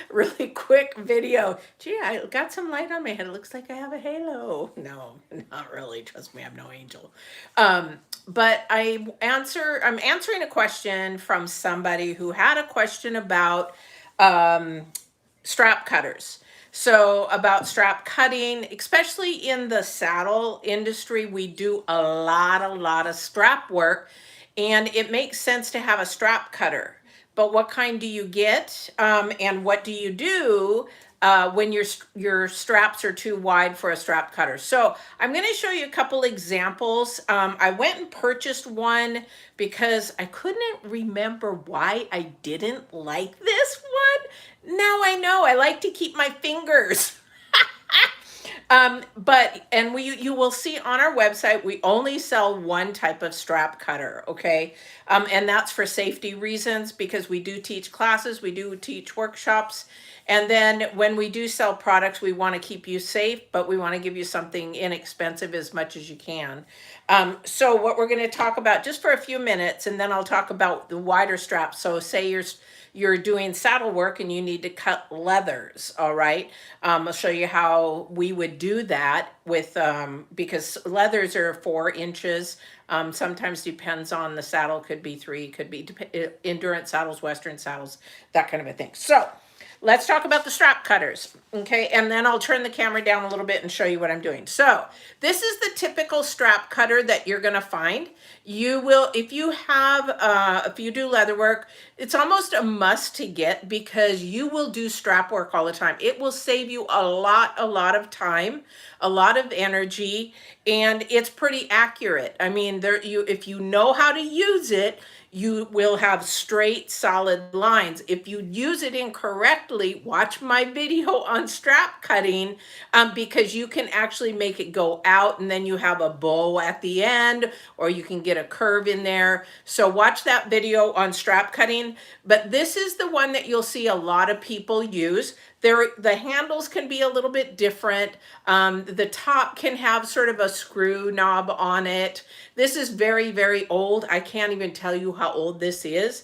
really quick video. Gee, I got some light on my head. It looks like I have a halo. No, not really. Trust me, I'm no angel. Um, but I'm answering a question from somebody who had a question about um, strap cutters. So about strap cutting, especially in the saddle industry, we do a lot of strap work, and it makes sense to have a strap cutter. But what kind do you get, and what do you do when your straps are too wide for a strap cutter? So I'm going to show you a couple examples. I went and purchased one because I couldn't remember why I didn't like this one. Now I know. I like to keep my fingers. But and you will see on our website we only sell one type of strap cutter, okay? And that's for safety reasons, because we do teach classes, we do teach workshops, and then when we do sell products, we want to keep you safe, but we want to give you something inexpensive as much as you can. So what we're going to talk about just for a few minutes, and then I'll talk about the wider straps. So say you're doing saddle work and you need to cut leathers, all right? I'll show you how we would do that with, because leathers are 4 inches. Sometimes depends on the saddle, could be 3, could be endurance saddles, Western saddles, that kind of a thing. So let's talk about the strap cutters, okay? And then I'll turn the camera down a little bit and show you what I'm doing. So this is the typical strap cutter that you're gonna find. You will, if you do leather work, it's almost a must to get, because you will do strap work all the time. It will save you a lot of time, a lot of energy, and it's pretty accurate. I mean, if you know how to use it, you will have straight, solid lines. If you use it incorrectly, watch my video on strap cutting, because you can actually make it go out and then you have a bow at the end, or you can get a curve in there. So watch that video on strap cutting. But this is the one that you'll see a lot of people use. The handles can be a little bit different. The top can have sort of a screw knob on it. This is very old. I can't even tell you how old this is.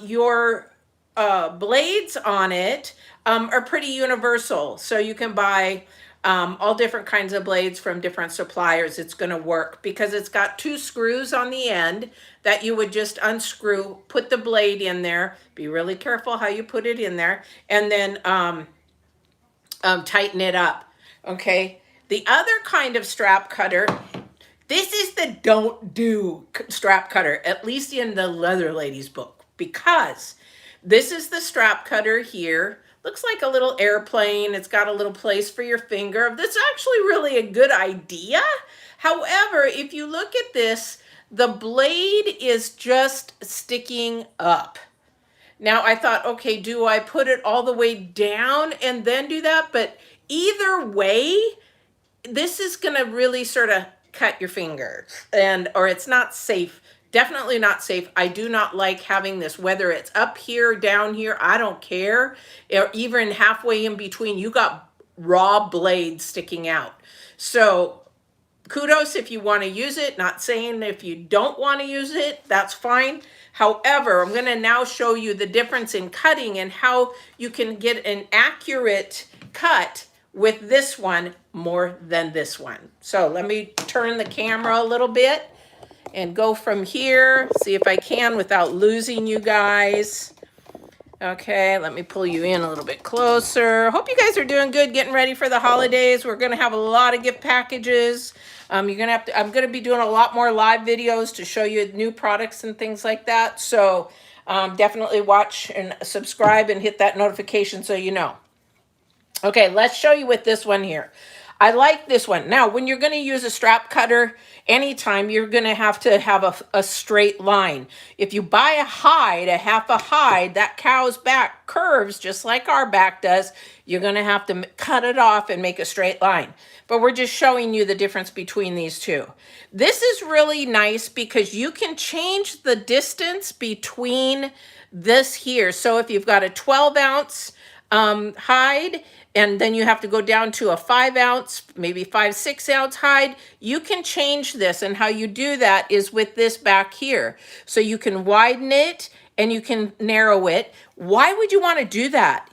Your blades on it are pretty universal. So you can buy all different kinds of blades from different suppliers. It's going to work because it's got 2 screws on the end that you would just unscrew, put the blade in there. Be really careful how you put it in there, and then tighten it up. Okay. The other kind of strap cutter, this is the don't do strap cutter, at least in the Leather Ladies book, because this is the strap cutter here. Looks like a little airplane. It's got a little place for your finger. This is actually really a good idea. However, if you look at this, the blade is just sticking up. Now I thought, okay, do I put it all the way down and then do that? But either way, this is gonna really sort of cut your fingers, or it's not safe. Definitely not safe. I do not like having this, whether it's up here, down here, I don't care, or even halfway in between, you got raw blades sticking out. So kudos if you want to use it. Not saying if you don't want to use it, that's fine. However, I'm going to now show you the difference in cutting and how you can get an accurate cut with this one more than this one. So let me turn the camera a little bit and go from here, see if I can without losing you guys. Okay, let me pull you in a little bit closer. Hope you guys are doing good, getting ready for the holidays. We're gonna have a lot of gift packages. I'm gonna be doing a lot more live videos to show you new products and things like that. So definitely watch and subscribe and hit that notification so you know. Okay, let's show you with this one here. I like this one. Now, when you're going to use a strap cutter, anytime you're going to have a straight line. If you buy a half a hide, that cow's back curves just like our back does. You're going to have to cut it off and make a straight line. But we're just showing you the difference between these two. This is really nice because you can change the distance between this here. So if you've got a 12-ounce hide, and then you have to go down to a 5-ounce, maybe 5-6-ounce hide, you can change this. And how you do that is with this back here. So you can widen it and you can narrow it. Why would you want to do that?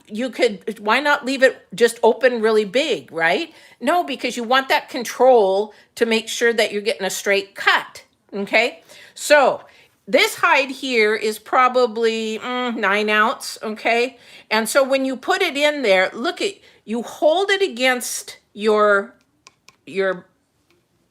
Why not leave it just open really big, right? No, because you want that control to make sure that you're getting a straight cut, okay? So this hide here is probably 9 ounce, okay? And so when you put it in there, you hold it against your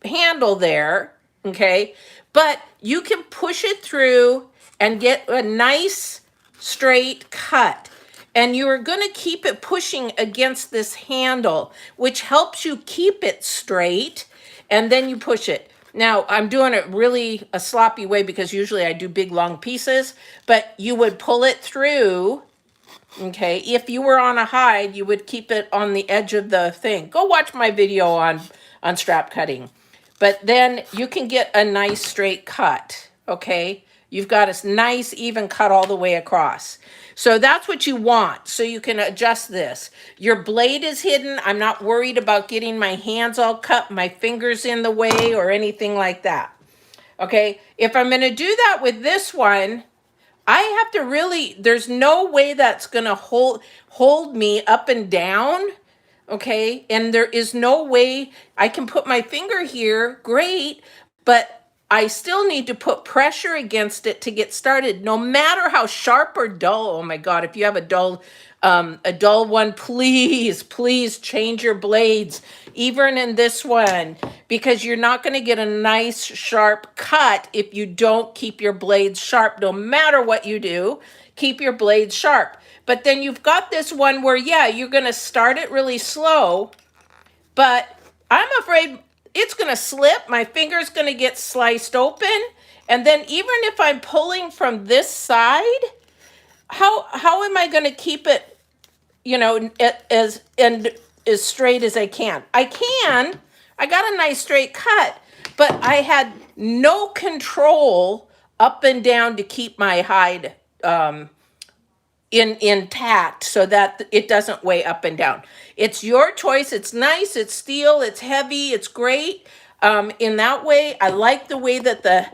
handle there, okay? But you can push it through and get a nice straight cut. And you are going to keep it pushing against this handle, which helps you keep it straight. And then you push it. Now, I'm doing it really a sloppy way because usually I do big, long pieces. But you would pull it through, okay? If you were on a hide, you would keep it on the edge of the thing. Go watch my video on strap cutting. But then you can get a nice straight cut, okay? You've got a nice even cut all the way across. So that's what you want. So you can adjust this. Your blade is hidden. I'm not worried about getting my hands all cut, my fingers in the way or anything like that. Okay, if I'm gonna do that with this one, I have to really, there's no way that's gonna hold me up and down. Okay, and there is no way I can put my finger here, great, but I still need to put pressure against it to get started, no matter how sharp or dull. Oh my God, if you have a dull one, please change your blades, even in this one, because you're not going to get a nice sharp cut if you don't keep your blades sharp. No matter what you do, keep your blades sharp. But then you've got this one where, yeah, you're going to start it really slow, but I'm afraid it's going to slip. My finger's going to get sliced open. And then even if I'm pulling from this side, how am I going to keep it, as straight as I can? I got a nice straight cut, but I had no control up and down to keep my hide intact so that it doesn't weigh up and down. It's your choice. It's nice. It's steel. It's heavy. It's great. In that way, I like the way that the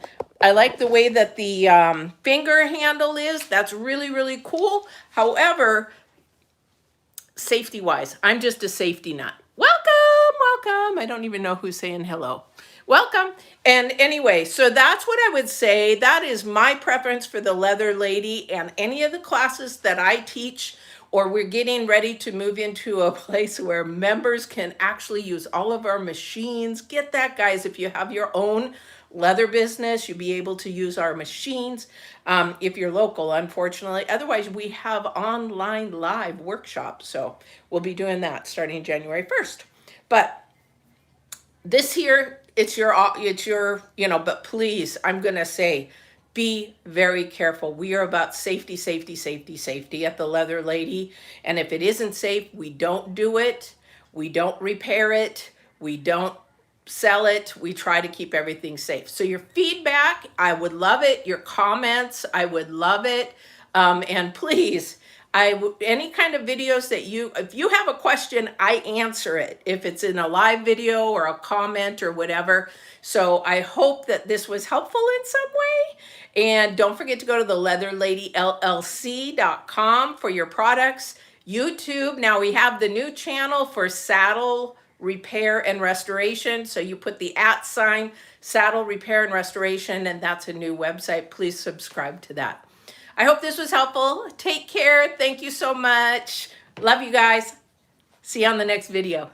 finger handle is. That's really, really cool. However, safety wise, I'm just a safety nut. Welcome. I don't even know who's saying hello. Welcome. And anyway, so that's what I would say. That is my preference for the Leather Lady, and any of the classes that I teach, or we're getting ready to move into a place where members can actually use all of our machines. Get that, guys. If you have your own leather business, you'll be able to use our machines if you're local, unfortunately. Otherwise, we have online live workshops. So we'll be doing that starting January 1st. But this here, it's your, but please, I'm going to say, be very careful. We are about safety at the Leather Lady. And if it isn't safe, we don't do it. We don't repair it. We don't sell it. We try to keep everything safe. So your feedback, I would love it. Your comments, I would love it. And please, any kind of videos that if you have a question, I answer it. If it's in a live video or a comment or whatever. So I hope that this was helpful in some way. And don't forget to go to the leatherladyllc.com for your products. YouTube, now we have the new channel for saddle repair and restoration. So you put the @ saddle repair and restoration, and that's a new website. Please subscribe to that. I hope this was helpful. Take care. Thank you so much. Love you guys. See you on the next video.